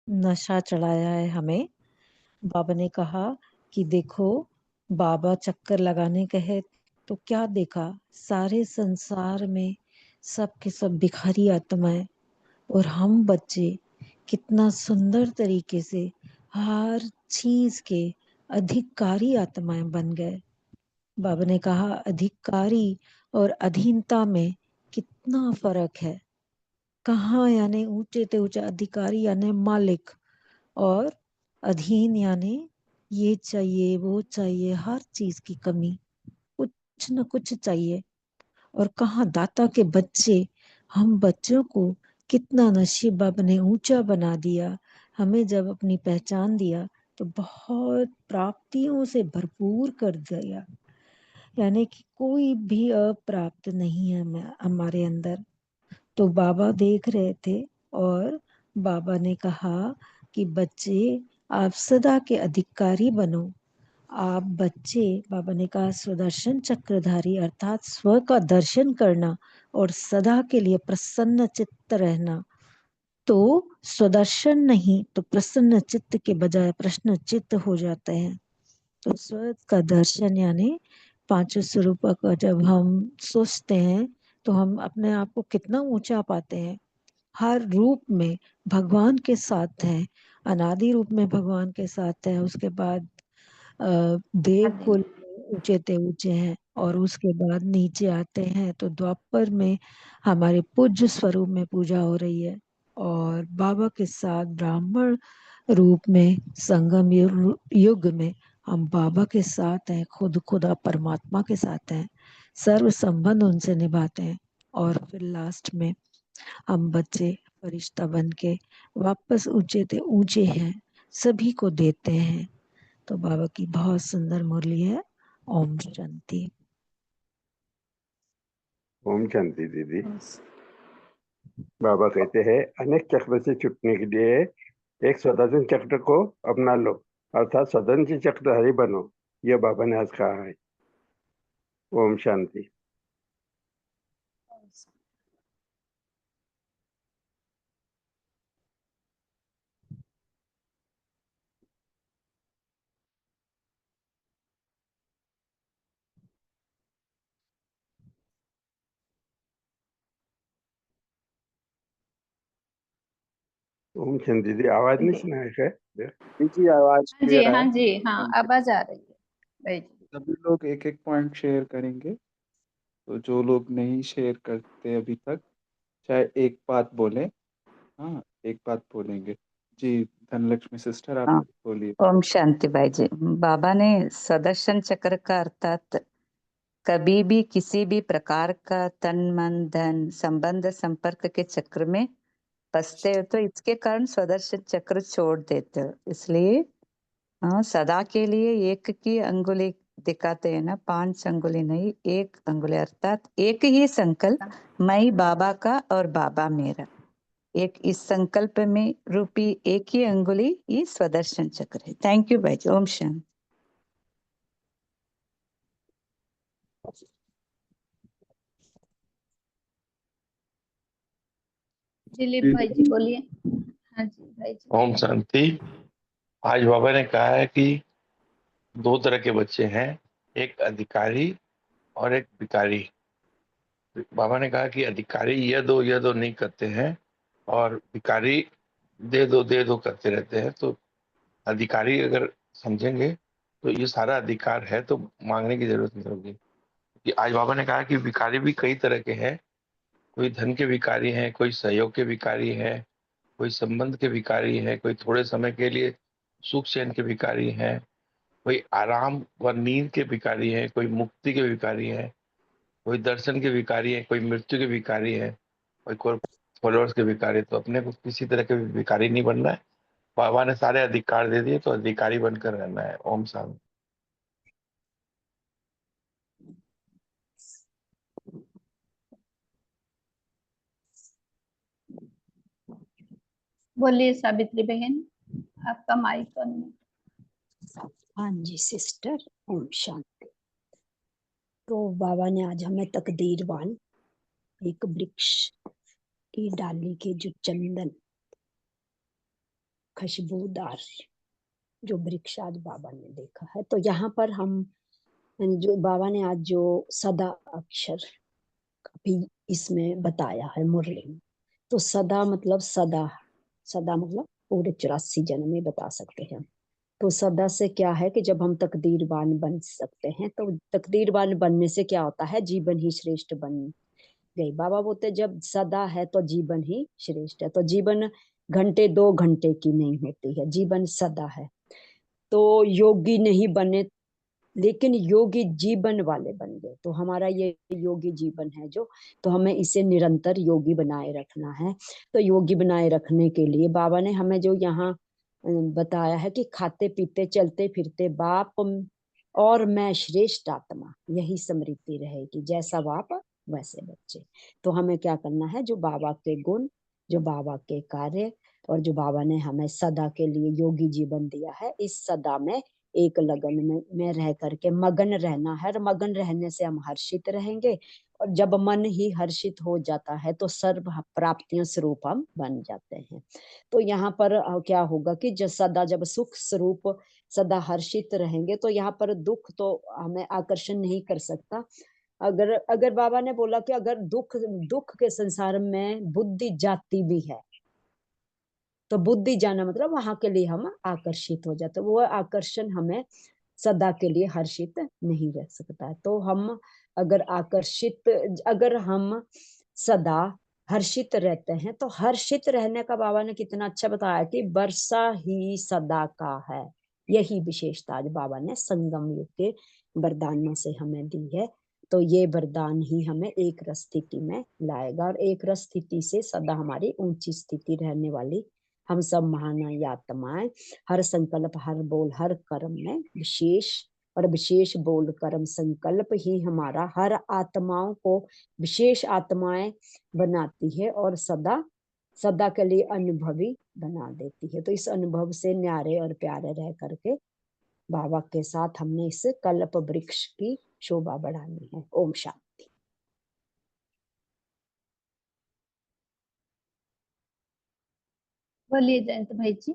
नशा चढ़ाया है हमें। बाबा ने कहा कि देखो, बाबा चक्कर लगाने कहे तो क्या देखा, सारे संसार में सब के सब भिखारी आत्माएं, और हम बच्चे कितना सुंदर तरीके से हर चीज के अधिकारी आत्माएं बन गए। बाबा ने कहा अधिकारी और अधीनता में कितना फर्क है। कहाँ यानी ऊंचे से ऊंचा अधिकारी यानी मालिक, और अधीन यानी ये चाहिए वो चाहिए, हर चीज की कमी, कुछ न कुछ चाहिए। और कहाँ दाता के बच्चे, हम बच्चों को कितना नसीब बाबा ने ऊंचा बना दिया। हमें जब अपनी पहचान दिया तो बहुत प्राप्तियों से भरपूर कर दिया, यानी कि कोई भी अप्राप्त नहीं है हमारे अंदर। तो बाबा देख रहे थे, और बाबा ने कहा कि बच्चे, आप सदा के अधिकारी बनो। आप बच्चे, बाबा ने कहा, स्वदर्शन चक्रधारी अर्थात स्व का दर्शन करना और सदा के लिए प्रसन्न चित्त रहना। तो स्वदर्शन नहीं तो प्रसन्न चित्त के बजाय प्रश्न चित्त हो जाते हैं। तो स्व का दर्शन यानी पांचों स्वरूपों का जब हम सोचते हैं तो हम अपने आप को कितना ऊंचा पाते हैं। हर रूप में भगवान के साथ हैं, अनादि रूप में भगवान के साथ है, उसके बाद देव कुल में ऊंचे ते ऊंचे हैं, और उसके बाद नीचे आते हैं तो द्वापर में हमारे पूज्य स्वरूप में पूजा हो रही है। और बाबा के साथ ब्राह्मण रूप में संगम युग में हम बाबा के साथ हैं, खुद खुदा परमात्मा के साथ हैं, सर्व संबंध उनसे निभाते हैं। और फिर लास्ट में हम बच्चे फरिश्ता बन के वापस ऊंचे ते ऊंचे हैं, सभी को देते हैं। तो बाबा की बहुत सुंदर मुरली है। ओम शांति। ओम शांति दीदी। बाबा कहते हैं अनेक चक्र से छूटने के लिए एक स्वतंत्र चक्र को अपना लो, अर्थात स्वतंत्र चक्रधारी बनो। यह बाबा ने आज कहा है। ओम शांति। ओम शांति दीदी, आवाज नहीं सुनाई है? जी आवाज हाँ जी, क्लियर हाँ आया? जी, हाँ आवाज आ रही है भाई जी। सभी लोग एक एक पॉइंट शेयर करेंगे, तो जो लोग नहीं शेयर करते अभी तक, चाहे एक बात बोले। हाँ, एक बात बोलेंगे। जी धनलक्ष्मी सिस्टर, आप हाँ, बोलिए। ओम शांति भाई जी। बाबा ने सदर्शन चक्र का अर्थात कभी भी किसी भी प्रकार का तन मन धन संबंध संपर्क के चक्र में फंसते हो तो इसके कारण स्वदर्शन चक्र छोड़ देते हो। इसलिए हाँ, सदा के लिए एक की अंगुली दिखाते हैं ना, 5 अंगुली नहीं, 1 अंगुली, अर्थात एक ही संकल्प, मैं बाबा का और बाबा मेरा। एक इस संकल्प में रूपी एक ही अंगुली ये स्वदर्शन चक्र है। थैंक यू भाई जी। ओम शांति। दिलीप भाई जी बोलिए। हाँ जी भाई जी। ओम शांति। आज बाबा ने कहा है कि 2 तरह के बच्चे हैं, एक अधिकारी और एक भिखारी। बाबा ने कहा कि अधिकारी यह दो नहीं करते हैं, और भिखारी दे दो करते रहते हैं। तो अधिकारी अगर समझेंगे तो ये सारा अधिकार है, तो मांगने की जरूरत नहीं होगी। कि आज बाबा ने कहा कि भिखारी भी कई तरह के हैं। कोई धन के भिखारी हैं, कोई सहयोग के भिखारी हैं, कोई संबंध के भिखारी हैं, कोई थोड़े समय के लिए सुख चैन के भिखारी हैं, कोई आराम व नींद के भिखारी हैं, कोई मुक्ति के भिखारी हैं, कोई दर्शन के भिखारी हैं, कोई मृत्यु के भिखारी हैं, कोई फॉलोअर्स के भिखारी। तो अपने को किसी तरह के भिखारी नहीं बनना है। बाबा ने सारे अधिकार दे दिए, तो अधिकारी बनकर रहना है। ओम शांति। बोलिए सावित्री बहन, आपका माइक ऑन है। हाँ जी सिस्टर, ओम शांति। तो बाबा ने आज हमें तकदीरवान एक वृक्ष की डाली के जो चंदन खुशबूदार जो वृक्ष आज बाबा ने देखा है। तो यहाँ पर हम जो बाबा ने आज जो सदा अक्षर भी इसमें बताया है मुरली में, तो सदा मतलब सदा, सदा मतलब पूरे 84 जन्म में बता सकते हैं। तो सदा से क्या है कि जब हम तकदीरवान बन सकते हैं, तो तकदीरवान बनने से क्या होता है, जीवन ही श्रेष्ठ बन गई। बाबा बोलते जब सदा है तो जीवन ही श्रेष्ठ है। तो जीवन घंटे 2 घंटे की नहीं होती है, जीवन सदा है। तो योगी नहीं बने, लेकिन योगी जीवन वाले बन गए। तो हमारा ये योगी जीवन है जो, तो हमें इसे निरंतर योगी बनाए रखना है। तो योगी बनाए रखने के लिए बाबा ने हमें जो यहाँ बताया है कि खाते पीते चलते फिरते बाप और मैं श्रेष्ठ आत्मा, यही स्मृति रहेगी, जैसा बाप वैसे बच्चे। तो हमें क्या करना है, जो बाबा के गुण, जो बाबा के कार्य, और जो बाबा ने हमें सदा के लिए योगी जीवन दिया है, इस सदा में एक लगन में रह करके मगन रहना है। और मगन रहने से हम हर्षित रहेंगे, और जब मन ही हर्षित हो जाता है तो सर्व प्राप्तियों स्वरूप हम बन जाते हैं। तो यहाँ पर क्या होगा कि सदा जब सुख स्वरूप सदा हर्षित रहेंगे, तो यहाँ पर दुख तो हमें आकर्षण नहीं कर सकता। अगर अगर बाबा ने बोला कि अगर दुख के संसार में बुद्धि जाती भी है, तो बुद्धि जाना मतलब वहां के लिए हम आकर्षित हो जाते, वो आकर्षण हमें सदा के लिए हर्षित नहीं रह सकता है। तो हम अगर हम सदा हर्षित रहते हैं, तो हर्षित रहने का बाबा ने कितना अच्छा बताया कि वर्षा ही सदा का है। यही विशेषता आज बाबा ने संगम युग के वरदानों से हमें दी है। तो ये वरदान ही हमें एक रस स्थिति में लाएगा, और एक रस स्थिति से सदा हमारी ऊंची स्थिति रहने वाली हम सब महान आत्माएं हर संकल्प, हर बोल, हर कर्म में विशेष और विशेष बोल कर्म संकल्प ही हमारा हर आत्माओं को विशेष आत्माएं बनाती है, और सदा सदा के लिए अनुभवी बना देती है। तो इस अनुभव से न्यारे और प्यारे रह करके बाबा के साथ हमने इस कल्प वृक्ष की शोभा बढ़ानी है। ओम शांति। बोलिए जयंत भाई जी।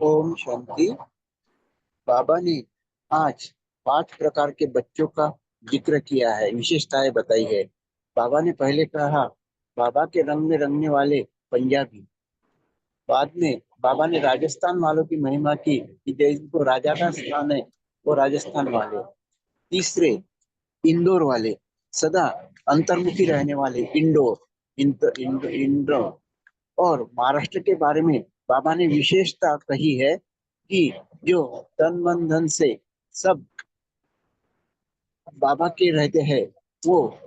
ओम शांति। बाबा ने आज 5 प्रकार के बच्चों का जिक्र किया है, विशेषताएं बताई है। बाबा ने पहले कहा बाबा के रंग में रंगने वाले पंजाबी। बाद में बाबा ने राजस्थान वालों की महिमा की कि जिनको राजा का स्थान है वो राजस्थान वाले। तीसरे इंदौर वाले, सदा अंतर्मुखी रहने वाले इंदौर। और महाराष्ट्र के बारे में बाबा ने विशेषता कही है कि जो तन मन धन से सब बाबा के रहते हैं, वो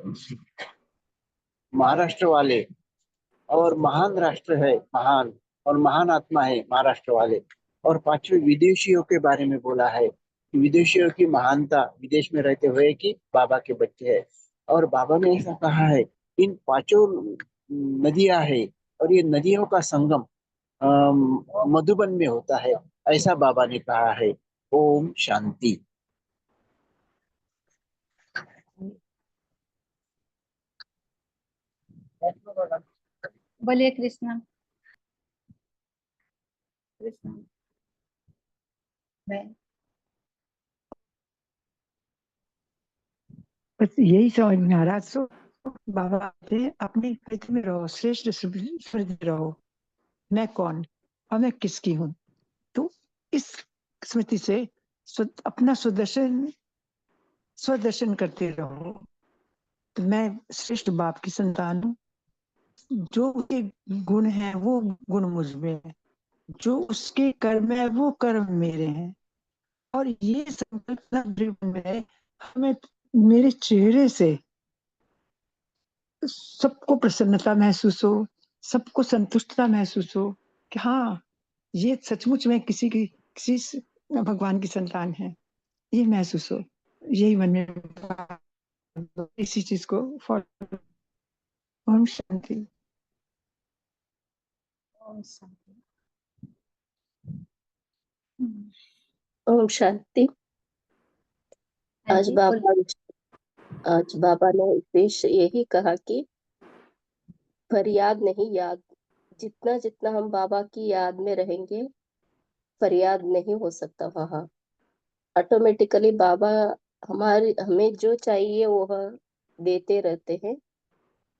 महाराष्ट्र वाले और महान राष्ट्र है, महान और महान आत्मा है महाराष्ट्र वाले। और 5वें विदेशियों के बारे में बोला है कि विदेशियों की महानता विदेश में रहते हुए कि बाबा के बच्चे हैं। और बाबा ने ऐसा कहा है इन 5 नदियां है, और ये नदियों का संगम मधुबन में होता है, ऐसा बाबा ने कहा है। ओम शांति। बोलिए कृष्णा। कृष्णा बहन। बस यही समझ में आ रहा। सो बाबा से अपनी कृति में रहो, श्रेष्ठ स्मृति रहो, मैं कौन और मैं किसकी हूँ। तो इस स्मृति से अपना स्वदर्शन करते रहो। तो मैं श्रेष्ठ बाप की संतान हूँ, जो उसके गुण हैं वो गुण मुझ में है, जो उसके कर्म है वो कर्म मेरे हैं। और ये संकल्पना दृढ़ में हमें मेरे चेहरे से सबको प्रसन्नता महसूस हो, सबको संतुष्टता महसूस हो कि हाँ ये सचमुच में किसी भगवान की संतान है, ये महसूस हो। यही मन में इसी चीज को फॉलो। ओम शांति। ओम शांति। ओम शांति। हाँ आज जी, बाबा आज बाबा ने उपदेश यही कहा कि फरियाद नहीं याद, जितना जितना हम बाबा की याद में रहेंगे फरियाद नहीं हो सकता। वहाँ ऑटोमेटिकली बाबा हमारे हमें जो चाहिए वो देते रहते हैं।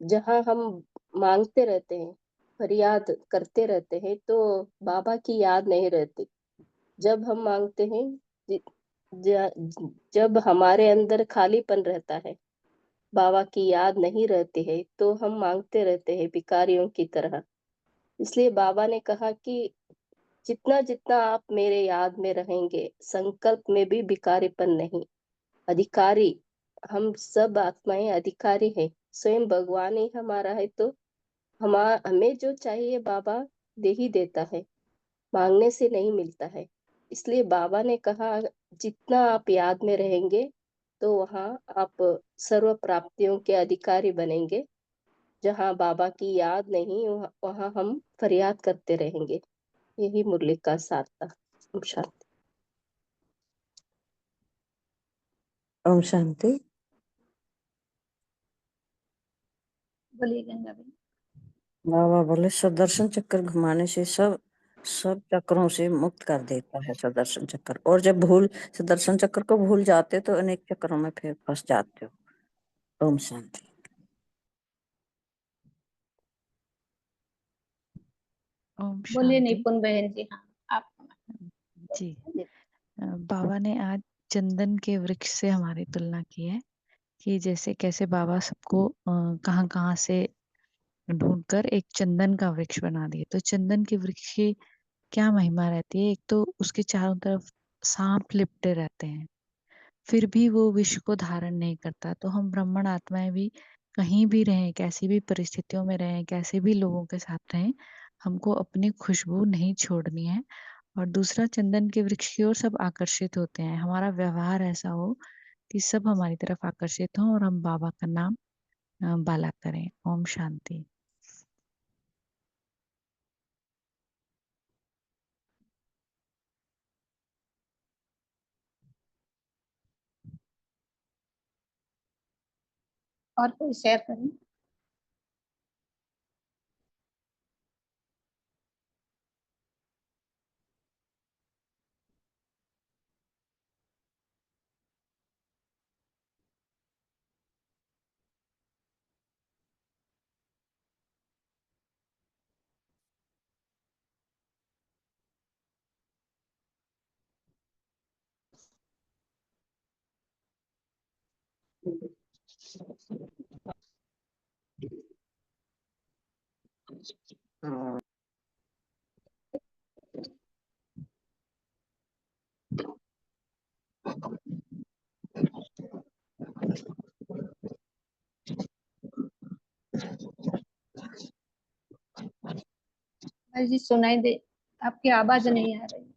जहाँ हम मांगते रहते हैं, फरियाद करते रहते हैं, तो बाबा की याद नहीं रहती। जब हम मांगते हैं, जि- जब हमारे अंदर खालीपन रहता है, बाबा की याद नहीं रहती है, तो हम मांगते रहते हैं भिखारियों की तरह। इसलिए बाबा ने कहा कि जितना जितना आप मेरे याद में रहेंगे, संकल्प में भी भिखारीपन नहीं, अधिकारी। हम सब आत्माएं अधिकारी हैं, स्वयं भगवान ही हमारा है, तो हमें जो चाहिए बाबा दे ही देता है, मांगने से नहीं मिलता है। इसलिए बाबा ने कहा जितना आप याद में रहेंगे तो वहाँ आप सर्व प्राप्तियों के अधिकारी बनेंगे। जहाँ बाबा की याद नहीं, वहाँ हम फरियाद करते रहेंगे। यही मुरली का सार था। ओम शांति। ओम शांति। बोलिए गंगा बहन। बाबा बोले सुदर्शन चक्र घुमाने से सब सब चक्रों से मुक्त कर देता है सुदर्शन चक्र। और जब सुदर्शन चक्र को भूल जाते तो अनेक चक्रों में फिर फंस जाते हो। ओम शांति। ओम बोलिए शांति। निपुण बहन जी। हाँ, आप जी, बाबा ने आज चंदन के वृक्ष से हमारी तुलना की है कि जैसे कैसे बाबा सबको कहाँ कहाँ से ढूंढकर एक चंदन का वृक्ष बना दिए। तो चंदन के वृक्ष की क्या महिमा रहती है? एक तो उसके चारों तरफ सांप लिपटे रहते हैं, फिर भी वो विष को धारण नहीं करता। तो हम ब्राह्मण आत्माएं भी कहीं भी रहें, कैसी भी परिस्थितियों में रहें, कैसे भी लोगों के साथ रहें, हमको अपनी खुशबू नहीं छोड़नी है। और दूसरा, चंदन के वृक्ष की ओर सब आकर्षित होते हैं। हमारा व्यवहार ऐसा हो कि सब हमारी तरफ आकर्षित हों और हम बाबा का नाम बाला करें। ओम शांति। और कोई शेयर करें। भाई जी सुनाई दे, आपकी आवाज नहीं आ रही।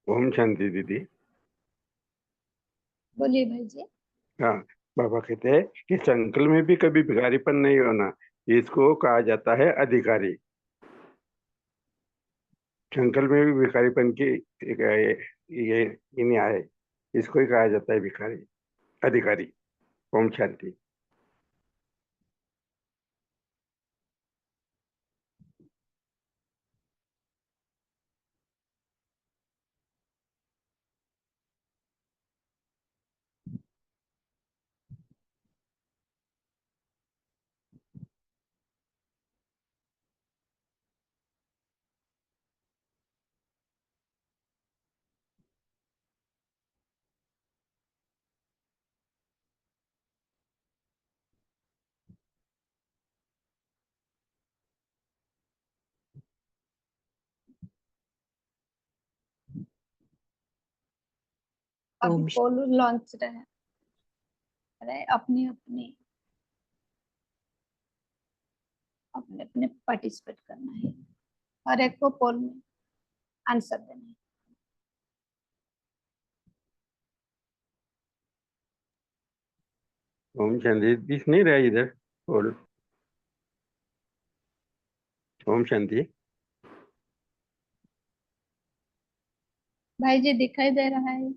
ओम शांति दीदी। बोलिए भाई जी। हाँ, बाबा कहते हैं कि संकल्प में भी कभी भिखारीपन नहीं होना, इसको कहा जाता है अधिकारी। संकल्प में भी भिखारीपन की ये नहीं आए, इसको ही कहा जाता है भिखारी, अधिकारी। ओम शांति। अभी ओम पोल लॉन्च रहे अपनी अपनी अपने अपने पार्टिसिपेट करना है, हर एक को पोल में आंसर देना है। ओम शांति। दिख नहीं रहा इधर। और ओम शांति। भाई जी दिखाई दे रहा है?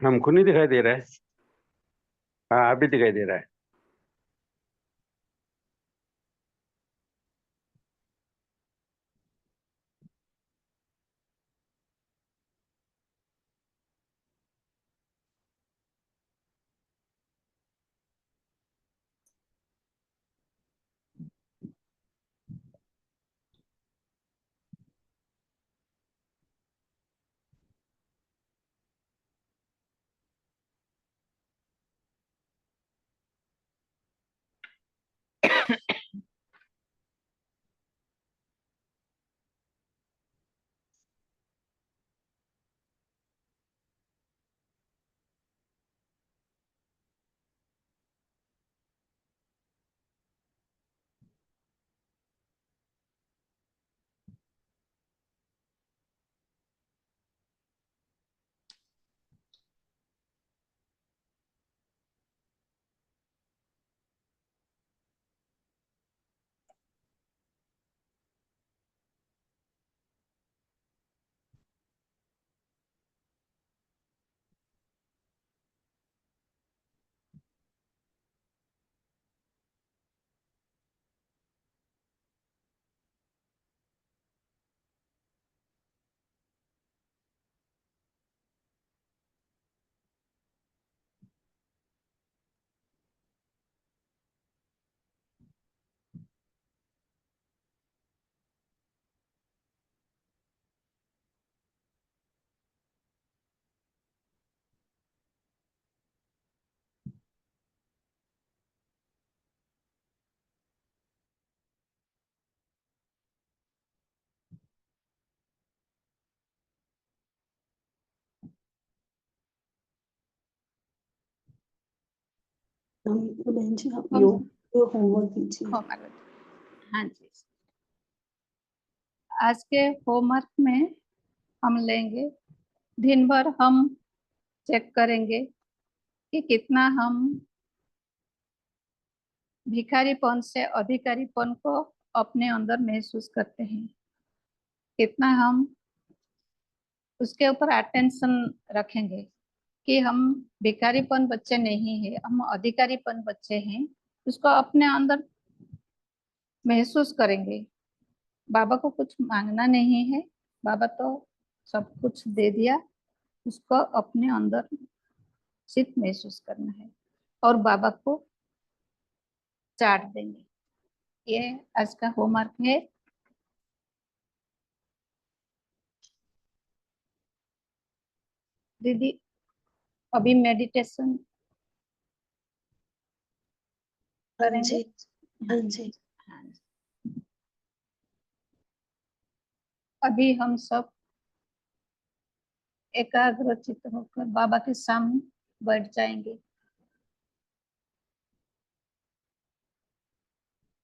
हमको नहीं दिखाई दे रहा है। हाँ अभी दिखाई दे रहा है। तो बहन जी आप हम योग होमवर्क कीजिए। हाँ जी, आज के होमवर्क में हम लेंगे, दिन भर हम चेक करेंगे कि कितना हम भिखारीपन से अधिकारीपन को अपने अंदर महसूस करते हैं, कितना हम उसके ऊपर अटेंशन रखेंगे कि हम भिखारीपन बच्चे नहीं है, हम अधिकारीपन बच्चे हैं, उसको अपने अंदर महसूस करेंगे। बाबा को कुछ मांगना नहीं है, बाबा तो सब कुछ दे दिया, उसको अपने अंदर सिर्फ महसूस करना है और बाबा को चाट देंगे। ये आज का होमवर्क है। दीदी अभी मेडिटेशन करेंगे। हाँ जी। हाँ जी। अभी हम सब एकाग्रचित होकर बाबा के सामने बैठ जाएंगे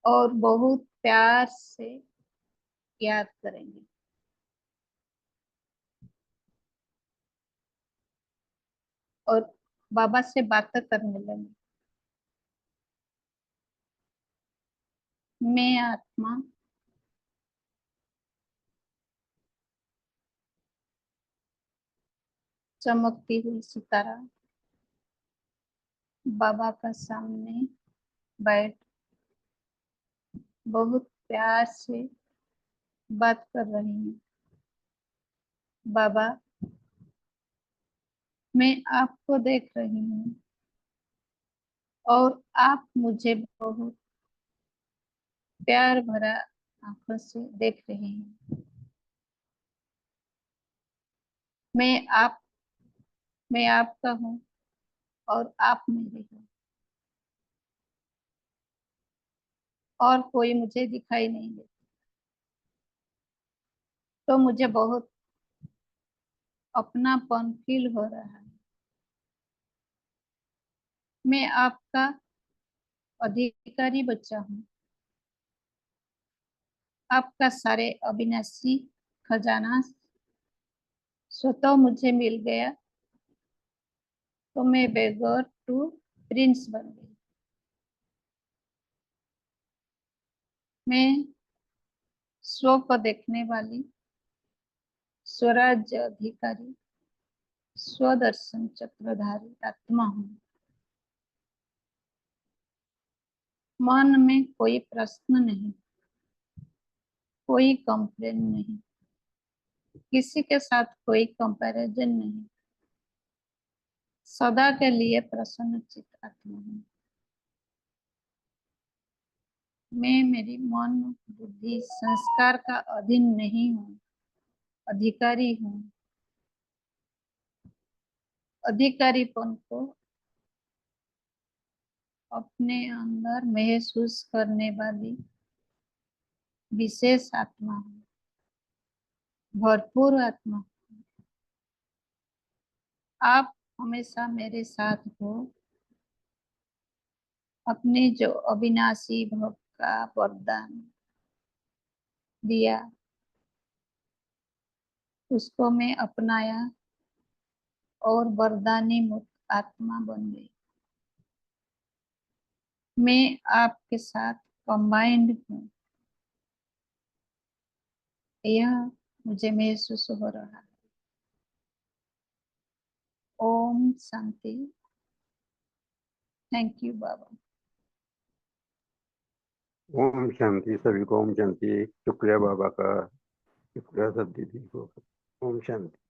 और बहुत प्यार से याद करेंगे। और बाबा से बातें करने लगे। मैं आत्मा चमकती हुई सितारा बाबा का सामने बैठ बहुत प्यार से बात कर रही हूँ। बाबा मैं आपको देख रही हूँ और आप मुझे बहुत प्यार भरा आंखों से देख रहे हैं। मैं आपका हूँ और आप मेरे हो, और कोई मुझे दिखाई नहीं देता, तो मुझे बहुत अपनापन फील हो रहा है। मैं आपका अधिकारी बच्चा हूँ, आपका सारे अविनाशी खजाना स्वतः मुझे मिल गया, तो मैं बेगर टू प्रिंस बन गई। मैं स्व को देखने वाली, स्वराज्य अधिकारी, स्वदर्शन चक्रधारी आत्मा हूँ। मन में कोई प्रश्न नहीं, कोई कंप्लेन नहीं, किसी के साथ कोई कंपैरिजन नहीं, सदा के लिए प्रसन्न चित्त आत्मा हूँ। मैं मेरी मन बुद्धि संस्कार का अधीन नहीं हूँ, अधिकारी हूँ। अधिकारीपन को अपने अंदर महसूस करने वाली विशेष आत्मा हूँ, भरपूर आत्मा। आप हमेशा मेरे साथ हो। अपने जो अविनाशी भव का वरदान दिया उसको मैं अपनाया और वरदानी मुक्त आत्मा बन गई। मैं आपके साथ कंबाइंड हूँ, यह मुझे महसूस हो रहा है। ओम शांति। थैंक यू बाबा। ओम शांति। सभी को ओम शांति। शुक्रिया बाबा का, शुक्रिया सब दीदी को। ओम शांति।